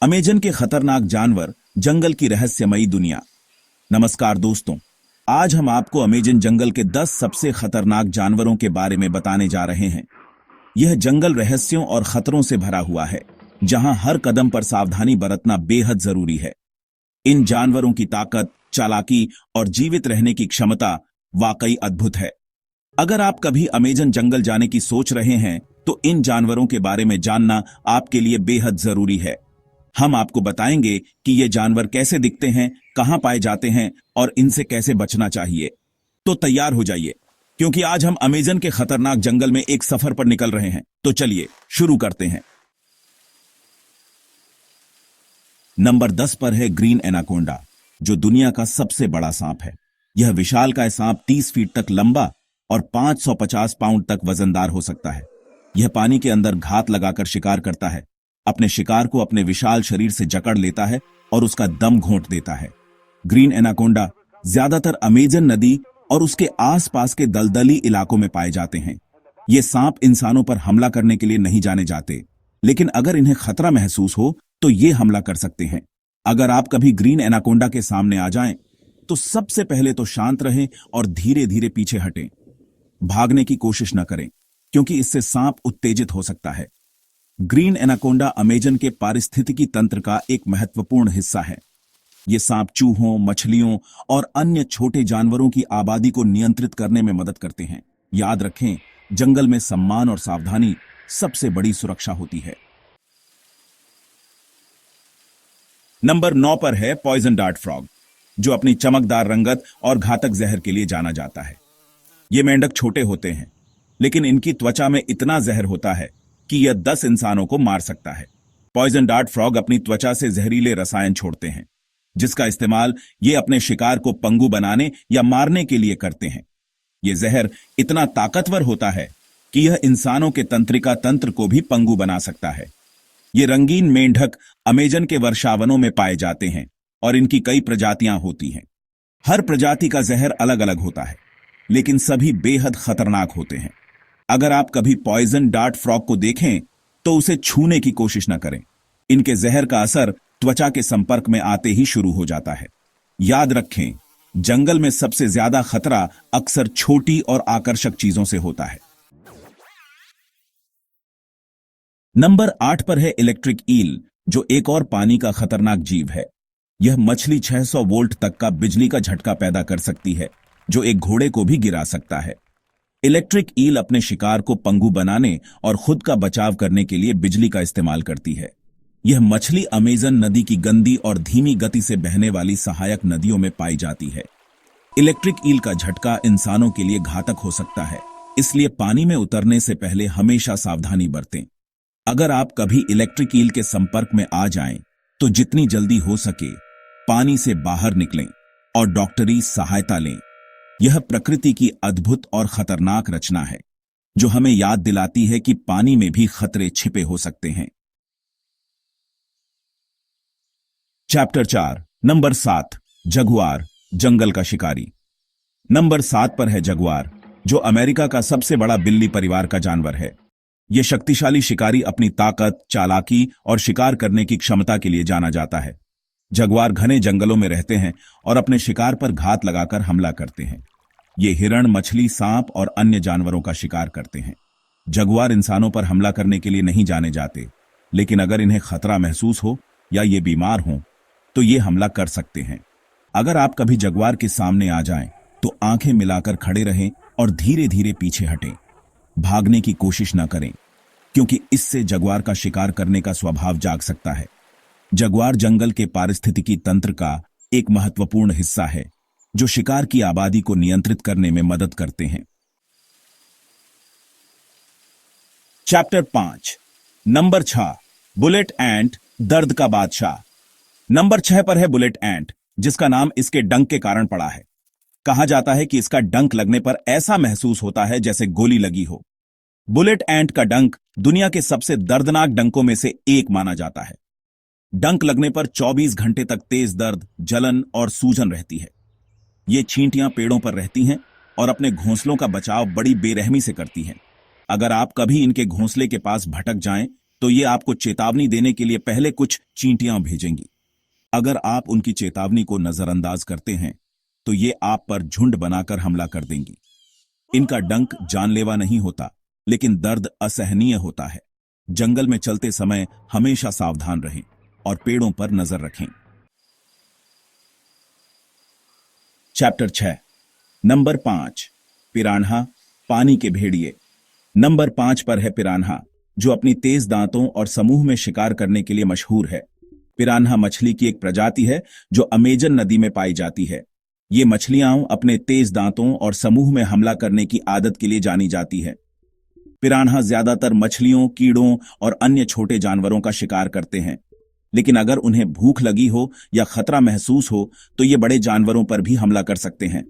Amazon के खतरनाक जानवर, जंगल की रहस्यमयी दुनिया। नमस्कार दोस्तों, आज हम आपको अमेजन जंगल के 10 सबसे खतरनाक जानवरों के बारे में बताने जा रहे हैं। यह जंगल रहस्यों और खतरों से भरा हुआ है, जहां हर कदम पर सावधानी बरतना बेहद जरूरी है। इन जानवरों की ताकत, चालाकी और जीवित रहने की क्षमता वाकई अद्भुत है। अगर आप कभी अमेजन जंगल जाने की सोच रहे हैं, तो इन जानवरों के बारे में जानना आपके लिए बेहद जरूरी है। हम आपको बताएंगे कि ये जानवर कैसे दिखते हैं, कहां पाए जाते हैं और इनसे कैसे बचना चाहिए। तो तैयार हो जाइए, क्योंकि आज हम अमेजन के खतरनाक जंगल में एक सफर पर निकल रहे हैं। तो चलिए शुरू करते हैं। नंबर 10 पर है ग्रीन एनाकोंडा, जो दुनिया का सबसे बड़ा सांप है। यह विशालकाय सांप 30 फीट तक लंबा और 550 पाउंड तक वजनदार हो सकता है। यह पानी के अंदर घात लगाकर शिकार करता है, अपने शिकार को अपने विशाल शरीर से जकड़ लेता है और उसका दम घोंट देता है। ग्रीन एनाकोंडा ज्यादातर अमेजन नदी और उसके आसपास के दलदली इलाकों में पाए जाते हैं। ये सांप इंसानों पर हमला करने के लिए नहीं जाने जाते, लेकिन अगर इन्हें खतरा महसूस हो तो ये हमला कर सकते हैं। अगर आप कभी ग्रीन एनाकोंडा के सामने आ जाएं, तो सबसे पहले तो शांत रहें और धीरे धीरे पीछे हटें। भागने की कोशिश न करें, क्योंकि इससे सांप उत्तेजित हो सकता है। ग्रीन एनाकोंडा अमेजन के पारिस्थितिकी तंत्र का एक महत्वपूर्ण हिस्सा है। ये सांप चूहों, मछलियों और अन्य छोटे जानवरों की आबादी को नियंत्रित करने में मदद करते हैं। याद रखें, जंगल में सम्मान और सावधानी सबसे बड़ी सुरक्षा होती है। नंबर 9 पर है पॉइजन डार्ट फ्रॉग, जो अपनी चमकदार रंगत और घातक जहर के लिए जाना जाता है। ये मेंढक छोटे होते हैं, लेकिन इनकी त्वचा में इतना जहर होता है कि यह 10 इंसानों को मार सकता है। पॉइजन डार्ट फ्रॉग अपनी त्वचा से जहरीले रसायन छोड़ते हैं, जिसका इस्तेमाल ये अपने शिकार को पंगु बनाने या मारने के लिए करते हैं। यह जहर इतना ताकतवर होता है कि यह इंसानों के तंत्रिका तंत्र को भी पंगु बना सकता है। ये रंगीन मेंढक अमेजन के वर्षावनों में पाए जाते हैं और इनकी कई प्रजातियां होती हैं। हर प्रजाति का जहर अलग अलग होता है, लेकिन सभी बेहद खतरनाक होते हैं। अगर आप कभी पॉइजन डार्ट फ्रॉग को देखें, तो उसे छूने की कोशिश न करें। इनके जहर का असर त्वचा के संपर्क में आते ही शुरू हो जाता है। याद रखें, जंगल में सबसे ज्यादा खतरा अक्सर छोटी और आकर्षक चीजों से होता है। नंबर 8 पर है इलेक्ट्रिक ईल, जो एक और पानी का खतरनाक जीव है। यह मछली 600 वोल्ट तक का बिजली का झटका पैदा कर सकती है, जो एक घोड़े को भी गिरा सकता है। इलेक्ट्रिक ईल अपने शिकार को पंगु बनाने और खुद का बचाव करने के लिए बिजली का इस्तेमाल करती है। यह मछली अमेजन नदी की गंदी और धीमी गति से बहने वाली सहायक नदियों में पाई जाती है। इलेक्ट्रिक ईल का झटका इंसानों के लिए घातक हो सकता है, इसलिए पानी में उतरने से पहले हमेशा सावधानी बरतें। अगर आप कभी इलेक्ट्रिक ईल के संपर्क में आ जाएं, तो जितनी जल्दी हो सके पानी से बाहर निकलें और डॉक्टरी सहायता लें। यह प्रकृति की अद्भुत और खतरनाक रचना है, जो हमें याद दिलाती है कि पानी में भी खतरे छिपे हो सकते हैं। चैप्टर 4, नंबर 7, जगुआर, जंगल का शिकारी। नंबर 7 पर है जगुआर, जो अमेरिका का सबसे बड़ा बिल्ली परिवार का जानवर है। यह शक्तिशाली शिकारी अपनी ताकत, चालाकी और शिकार करने की क्षमता के लिए जाना जाता है। जगुआर घने जंगलों में रहते हैं और अपने शिकार पर घात लगाकर हमला करते हैं। ये हिरण, मछली, सांप और अन्य जानवरों का शिकार करते हैं। जगुआर इंसानों पर हमला करने के लिए नहीं जाने जाते, लेकिन अगर इन्हें खतरा महसूस हो या ये बीमार हों, तो ये हमला कर सकते हैं। अगर आप कभी जगुआर के सामने आ जाएं, तो आंखें मिलाकर खड़े रहें और धीरे धीरे पीछे हटें। भागने की कोशिश न करें, क्योंकि इससे जगुआर का शिकार करने का स्वभाव जाग सकता है। जगुआर जंगल के पारिस्थितिकी तंत्र का एक महत्वपूर्ण हिस्सा है, जो शिकार की आबादी को नियंत्रित करने में मदद करते हैं। चैप्टर 5, नंबर 6, बुलेट एंट, दर्द का बादशाह। नंबर 6 पर है बुलेट एंट, जिसका नाम इसके डंक के कारण पड़ा है। कहा जाता है कि इसका डंक लगने पर ऐसा महसूस होता है जैसे गोली लगी हो। बुलेट एंट का डंक दुनिया के सबसे दर्दनाक डंकों में से एक माना जाता है। डंक लगने पर 24 घंटे तक तेज दर्द, जलन और सूजन रहती है। ये चींटियां पेड़ों पर रहती हैं और अपने घोंसलों का बचाव बड़ी बेरहमी से करती हैं। अगर आप कभी इनके घोंसले के पास भटक जाएं, तो ये आपको चेतावनी देने के लिए पहले कुछ चींटियां भेजेंगी। अगर आप उनकी चेतावनी को नजरअंदाज करते हैं तो ये आप पर झुंड बनाकर हमला कर देंगी। इनका डंक जानलेवा नहीं होता, लेकिन दर्द असहनीय होता है। जंगल में चलते समय हमेशा सावधान रहें और पेड़ों पर नजर रखें। चैप्टर 6 नंबर 5 पिरान्हा, पानी के भेड़िए। नंबर 5 पर है पिरान्हा, जो अपनी तेज दांतों और समूह में शिकार करने के लिए मशहूर है। पिरान्हा मछली की एक प्रजाति है जो अमेजन नदी में पाई जाती है। ये मछलियां अपने तेज दांतों और समूह में हमला करने की आदत के लिए जानी जाती है। पिरान्हा ज्यादातर मछलियों, कीड़ों और अन्य छोटे जानवरों का शिकार करते हैं, लेकिन अगर उन्हें भूख लगी हो या खतरा महसूस हो तो ये बड़े जानवरों पर भी हमला कर सकते हैं।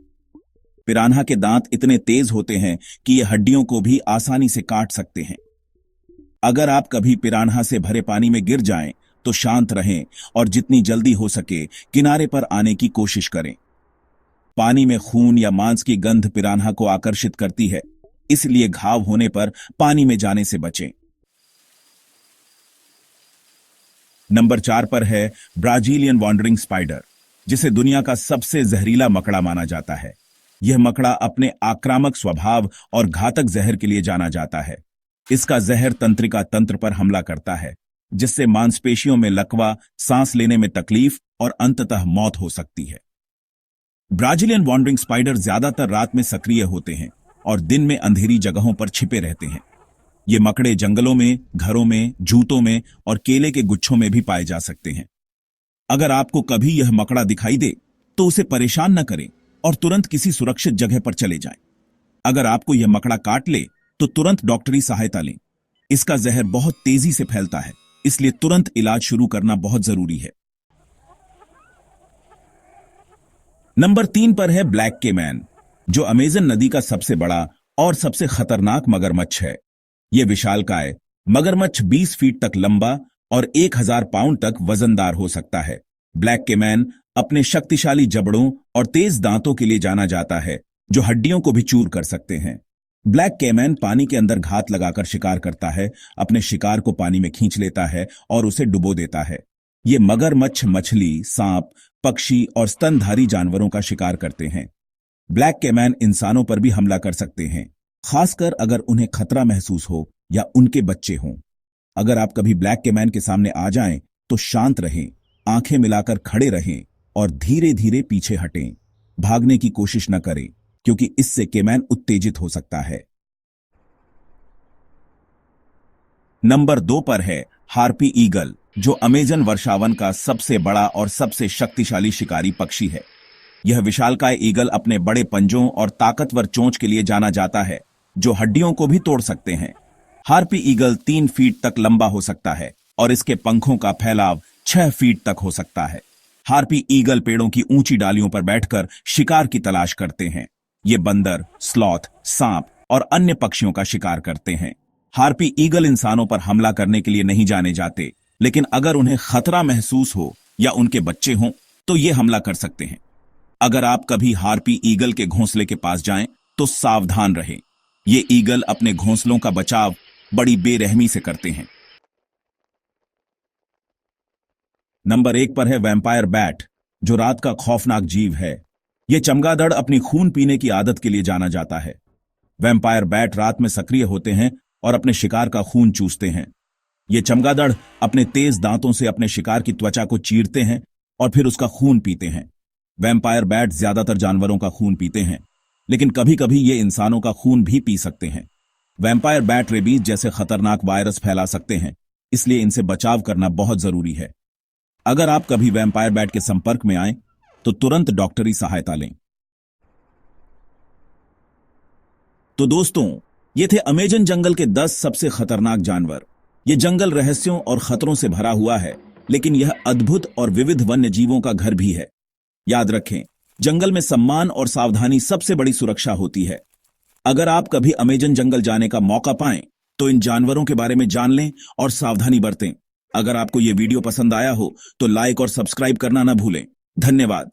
पिरान्हा के दांत इतने तेज होते हैं कि ये हड्डियों को भी आसानी से काट सकते हैं। अगर आप कभी पिरान्हा से भरे पानी में गिर जाएं तो शांत रहें और जितनी जल्दी हो सके किनारे पर आने की कोशिश करें। पानी में खून या मांस की गंध पिरान्हा को आकर्षित करती है, इसलिए घाव होने पर पानी में जाने से बचें। नंबर 4 पर है ब्राजीलियन वॉन्डरिंग स्पाइडर, जिसे दुनिया का सबसे जहरीला मकड़ा माना जाता है। यह मकड़ा अपने आक्रामक स्वभाव और घातक जहर के लिए जाना जाता है। इसका जहर तंत्रिका तंत्र पर हमला करता है, जिससे मांसपेशियों में लकवा, सांस लेने में तकलीफ और अंततः मौत हो सकती है। ब्राजीलियन वॉन्डरिंग स्पाइडर ज्यादातर रात में सक्रिय होते हैं और दिन में अंधेरी जगहों पर छिपे रहते हैं। ये मकड़े जंगलों में, घरों में, जूतों में और केले के गुच्छों में भी पाए जा सकते हैं। अगर आपको कभी यह मकड़ा दिखाई दे तो उसे परेशान न करें और तुरंत किसी सुरक्षित जगह पर चले जाएं। अगर आपको यह मकड़ा काट ले तो तुरंत डॉक्टरी सहायता लें। इसका जहर बहुत तेजी से फैलता है, इसलिए तुरंत इलाज शुरू करना बहुत जरूरी है। नंबर 3 पर है ब्लैक केमैन, जो अमेजन नदी का सबसे बड़ा और सबसे खतरनाक मगरमच्छ है। यह विशालकाय मगरमच्छ 20 फीट तक लंबा और 1000 पाउंड तक वजनदार हो सकता है। ब्लैक केमैन अपने शक्तिशाली जबड़ों और तेज दांतों के लिए जाना जाता है, जो हड्डियों को भी चूर कर सकते हैं। ब्लैक केमैन पानी के अंदर घात लगाकर शिकार करता है, अपने शिकार को पानी में खींच लेता है और उसे डुबो देता है। ये मगरमच्छ मछली, सांप, पक्षी और स्तनधारी जानवरों का शिकार करते हैं। ब्लैक केमैन इंसानों पर भी हमला कर सकते हैं, खासकर अगर उन्हें खतरा महसूस हो या उनके बच्चे हों। अगर आप कभी ब्लैक केमैन के सामने आ जाएं तो शांत रहें, आंखें मिलाकर खड़े रहें और धीरे धीरे पीछे हटें। भागने की कोशिश न करें, क्योंकि इससे केमैन उत्तेजित हो सकता है। नंबर 2 पर है हार्पी ईगल, जो अमेजन वर्षावन का सबसे बड़ा और सबसे शक्तिशाली शिकारी पक्षी है। यह विशालकाय ईगल अपने बड़े पंजों और ताकतवर चोंच के लिए जाना जाता है, जो हड्डियों को भी तोड़ सकते हैं। हार्पी ईगल 3 फीट तक लंबा हो सकता है और इसके पंखों का फैलाव 6 फीट तक हो सकता है। हार्पी ईगल पेड़ों की ऊंची डालियों पर बैठकर शिकार की तलाश करते हैं। ये बंदर, स्लॉथ, सांप और अन्य पक्षियों का शिकार करते हैं। हार्पी ईगल इंसानों पर हमला करने के लिए नहीं जाने जाते, लेकिन अगर उन्हें खतरा महसूस हो या उनके बच्चे हों तो ये हमला कर सकते हैं। अगर आप कभी हार्पी ईगल के घोंसले के पास जाएं तो सावधान रहें। ये ईगल अपने घोंसलों का बचाव बड़ी बेरहमी से करते हैं। नंबर 1 पर है वैम्पायर बैट, जो रात का खौफनाक जीव है। यह चमगादड़ अपनी खून पीने की आदत के लिए जाना जाता है। वैम्पायर बैट रात में सक्रिय होते हैं और अपने शिकार का खून चूसते हैं। ये चमगादड़ अपने तेज दांतों से अपने शिकार की त्वचा को चीरते हैं और फिर उसका खून पीते हैं। वैम्पायर बैट ज्यादातर जानवरों का खून पीते हैं, लेकिन कभी कभी ये इंसानों का खून भी पी सकते हैं। वैम्पायर बैट रेबीज जैसे खतरनाक वायरस फैला सकते हैं, इसलिए इनसे बचाव करना बहुत जरूरी है। अगर आप कभी वैम्पायर बैट के संपर्क में आए तो तुरंत डॉक्टरी सहायता लें। तो दोस्तों, ये थे अमेजन जंगल के 10 सबसे खतरनाक जानवर। ये जंगल रहस्यों और खतरों से भरा हुआ है, लेकिन यह अद्भुत और विविध वन्य जीवों का घर भी है। याद रखें, जंगल में सम्मान और सावधानी सबसे बड़ी सुरक्षा होती है। अगर आप कभी अमेजन जंगल जाने का मौका पाएं तो इन जानवरों के बारे में जान लें और सावधानी बरतें। अगर आपको यह वीडियो पसंद आया हो तो लाइक और सब्सक्राइब करना न भूलें। धन्यवाद।